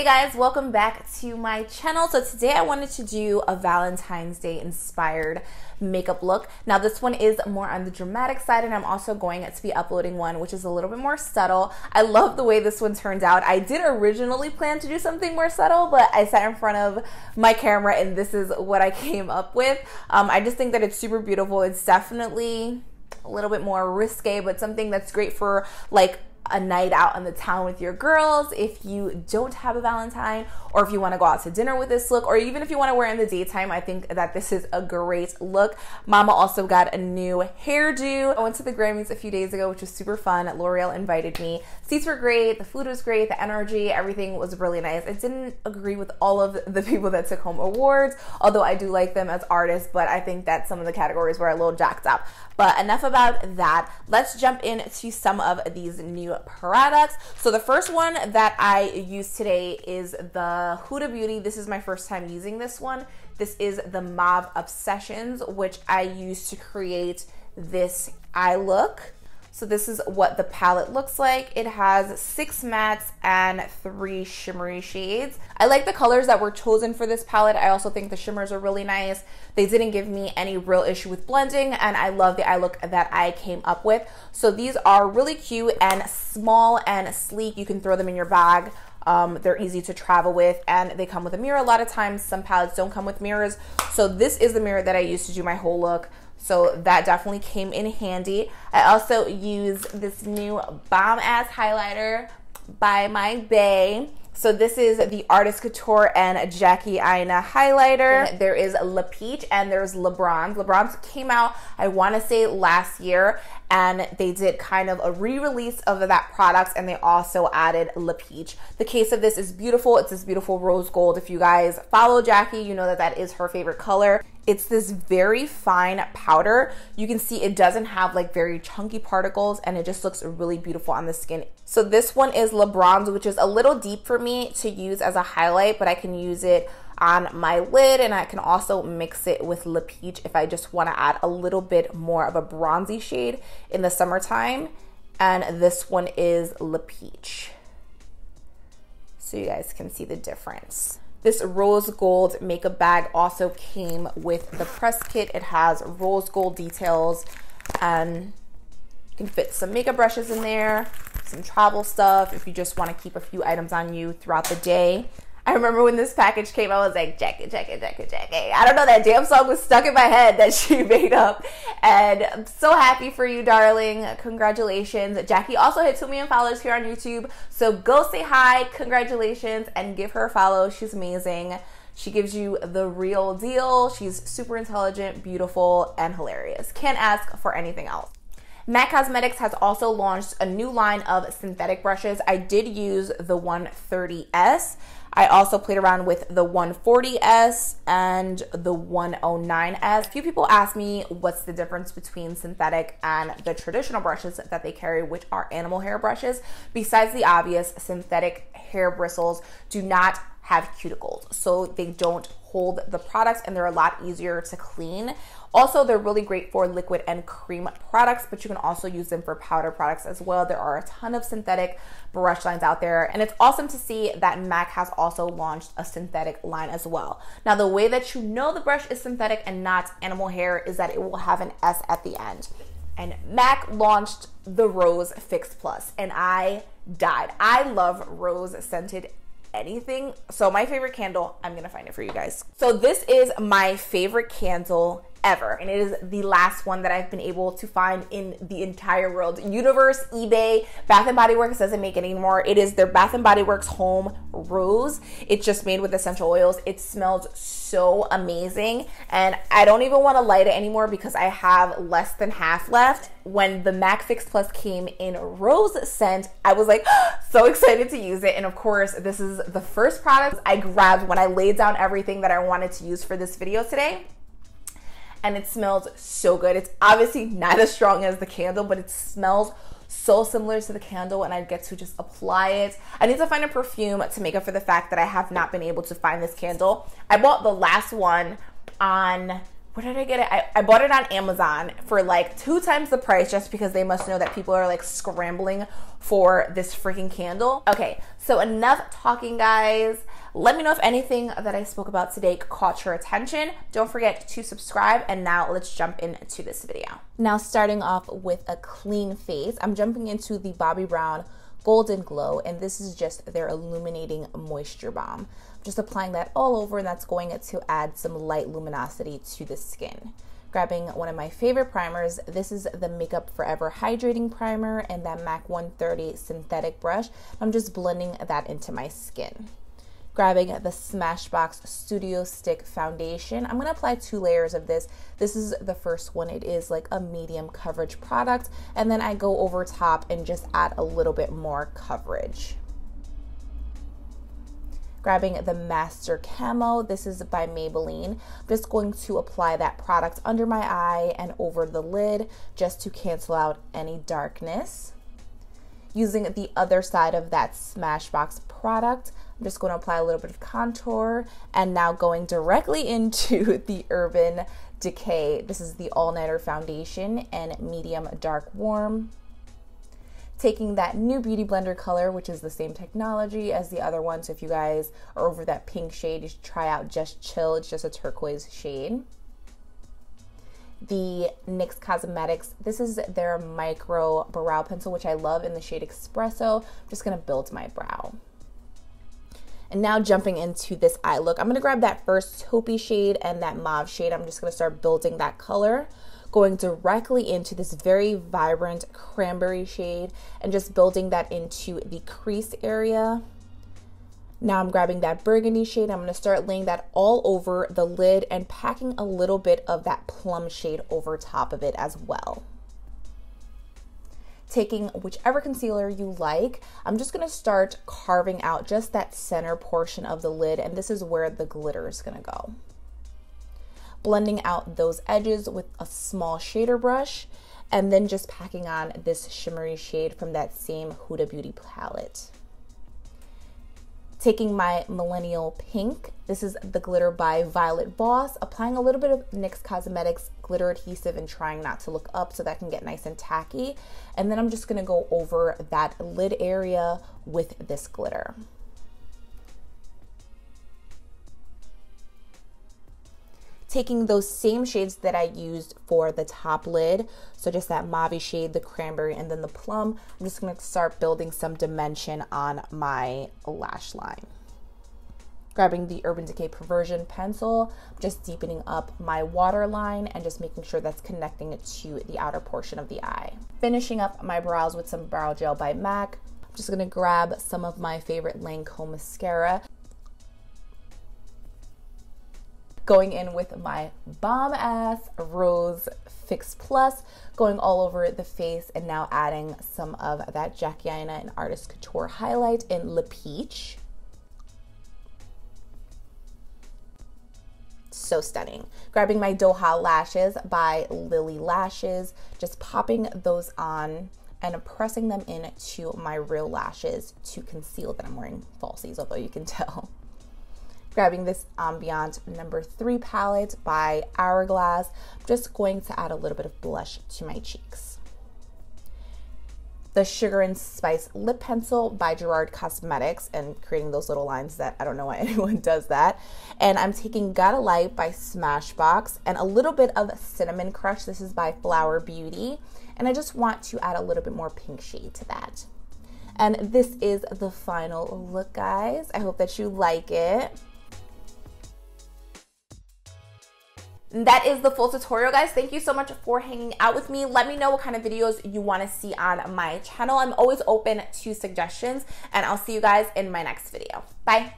Hey guys, welcome back to my channel. So today I wanted to do a Valentine's Day inspired makeup look. Now this one is more on the dramatic side, and I'm also going to be uploading one which is a little bit more subtle. I love the way this one turned out. I did originally plan to do something more subtle, but I sat in front of my camera and this is what I came up with. I just think that it's super beautiful. It's definitely a little bit more risque, but something that's great for like a night out on the town with your girls if you don't have a Valentine, or if you want to go out to dinner with this look, or even if you want to wear it in the daytime. I think that this is a great look. Mama also got a new hairdo. I went to the Grammys a few days ago, which was super fun. L'Oreal invited me. Seats were great, the food was great, the energy, everything was really nice. I didn't agree with all of the people that took home awards, although I do like them as artists, but I think that some of the categories were a little jacked up. But enough about that. Let's jump into some of these new products. So the first one that I use today is the Huda Beauty. This is my first time using this one. This is the Mauve Obsessions, which I use to create this eye look. So this is what the palette looks like. It has 6 mattes and 3 shimmery shades. I like the colors that were chosen for this palette. I also think the shimmers are really nice. They didn't give me any real issue with blending, and I love the eye look that I came up with. So these are really cute and small and sleek. You can throw them in your bag. They're easy to travel with, and they come with a mirror. A lot of times some palettes don't come with mirrors. So this is the mirror that I use to do my whole look. So that definitely came in handy. I also use this new Balm ass highlighter by my bae. So this is the Artist Couture and Jackie Aina highlighter. There is La Peach and there's La Bronze. La Bronze came out, I want to say last year, and they did kind of a re-release of that product, and they also added La Peach. The case of this is beautiful. It's this beautiful rose gold. If you guys follow Jackie, you know that that is her favorite color. It's this very fine powder. You can see it doesn't have like very chunky particles, and it just looks really beautiful on the skin. So this one is La Bronze, which is a little deep for me to use as a highlight, but I can use it on my lid, and I can also mix it with La Peach if I just want to add a little bit more of a bronzy shade in the summertime. And this one is La Peach, so you guys can see the difference. This rose gold makeup bag also came with the press kit. It has rose gold details, and you can fit some makeup brushes in there, some travel stuff if you just want to keep a few items on you throughout the day. I remember when this package came, I was like, Jackie, Jackie, Jackie, Jackie. I don't know, that damn song was stuck in my head that she made up. And I'm so happy for you, darling. Congratulations. Jackie also hit 2 million followers here on YouTube. So go say hi, congratulations, and give her a follow. She's amazing. She gives you the real deal. She's super intelligent, beautiful, and hilarious. Can't ask for anything else. MAC Cosmetics has also launched a new line of synthetic brushes. I did use the 130S. I also played around with the 140S and the 109S. A few people ask me what's the difference between synthetic and the traditional brushes that they carry, which are animal hair brushes. Besides the obvious, synthetic hair bristles do not have cuticles, so they don't hold the products, and they're a lot easier to clean. Also, they're really great for liquid and cream products, but you can also use them for powder products as well. There are a ton of synthetic brush lines out there, and it's awesome to see that MAC has also launched a synthetic line as well. Now, the way that you know the brush is synthetic and not animal hair is that it will have an S at the end. And MAC launched the Rose Fix Plus, and I died. I love rose scented anything. So my favorite candle, I'm gonna find it for you guys. So this is my favorite candle ever, and it is the last one that I've been able to find in the entire world. Universe, eBay, Bath & Body Works doesn't make it anymore. It is their Bath & Body Works Home Rose. It's just made with essential oils. It smells so amazing, and I don't even want to light it anymore because I have less than half left. When the MAC Fix Plus came in rose scent, I was like so excited to use it. And of course, this is the first product I grabbed when I laid down everything that I wanted to use for this video today. And it smells so good. It's obviously not as strong as the candle, but it smells so similar to the candle, and I get to just apply it. I need to find a perfume to make up for the fact that I have not been able to find this candle. I bought the last one on where did I get it? I bought it on Amazon for like 2 times the price just because they must know that people are like scrambling for this freaking candle. Okay, so enough talking, guys. Let me know if anything that I spoke about today caught your attention. Don't forget to subscribe, and now let's jump into this video. Now, starting off with a clean face, I'm jumping into the Bobbi Brown Golden Glow, and this is just their Illuminating Moisture Balm. Just applying that all over, and that's going to add some light luminosity to the skin. Grabbing one of my favorite primers, this is the Makeup Forever Hydrating Primer and that MAC 130 synthetic brush. I'm just blending that into my skin. Grabbing the Smashbox Studio Stick Foundation. I'm going to apply 2 layers of this. This is the first one. It is like a medium coverage product, and then I go over top and just add a little bit more coverage. Grabbing the Master Camo. This is by Maybelline. I'm just going to apply that product under my eye and over the lid just to cancel out any darkness. Using the other side of that Smashbox product, I'm just going to apply a little bit of contour, and now going directly into the Urban Decay. This is the All Nighter Foundation and Medium Dark Warm. Taking that new Beauty Blender color, which is the same technology as the other one, so if you guys are over that pink shade, you should try out Just Chill. It's just a turquoise shade. The NYX Cosmetics, this is their micro brow pencil, which I love, in the shade Espresso. I'm just going to build my brow. And now jumping into this eye look, I'm going to grab that first taupey shade and that mauve shade. I'm just going to start building that color, going directly into this very vibrant cranberry shade and just building that into the crease area. Now I'm grabbing that burgundy shade. I'm going to start laying that all over the lid and packing a little bit of that plum shade over top of it as well. Taking whichever concealer you like, I'm just going to start carving out just that center portion of the lid, and this is where the glitter is going to go. Blending out those edges with a small shader brush, and then just packing on this shimmery shade from that same Huda Beauty palette. Taking my Millennial Pink, this is the glitter by Voss, applying a little bit of NYX Cosmetics glitter adhesive and trying not to look up so that can get nice and tacky. And then I'm just going to go over that lid area with this glitter. Taking those same shades that I used for the top lid, so just that mauve shade, the cranberry, and then the plum, I'm just going to start building some dimension on my lash line. Grabbing the Urban Decay Perversion pencil, just deepening up my waterline and just making sure that's connecting it to the outer portion of the eye. Finishing up my brows with some brow gel by MAC. I'm just going to grab some of my favorite Lancome mascara. Going in with my bomb ass Rose Fix Plus, going all over the face, and now adding some of that Jackie Aina and Artist Couture highlight in Le Peach. So stunning. Grabbing my Doha lashes by Lily Lashes, just popping those on and pressing them into my real lashes to conceal that I'm wearing falsies, although you can tell. Grabbing this Ambient No. 3 palette by Hourglass, I'm just going to add a little bit of blush to my cheeks. The Sugar and Spice lip pencil by Gerard Cosmetics, and creating those little lines that I don't know why anyone does that. And I'm taking Gotta Light by Smashbox and a little bit of Cinnamon Crush. This is by Flower Beauty. And I just want to add a little bit more pink shade to that. And this is the final look, guys. I hope that you like it. That is the full tutorial, guys. Thank you so much for hanging out with me. Let me know what kind of videos you want to see on my channel. I'm always open to suggestions, and I'll see you guys in my next video. Bye.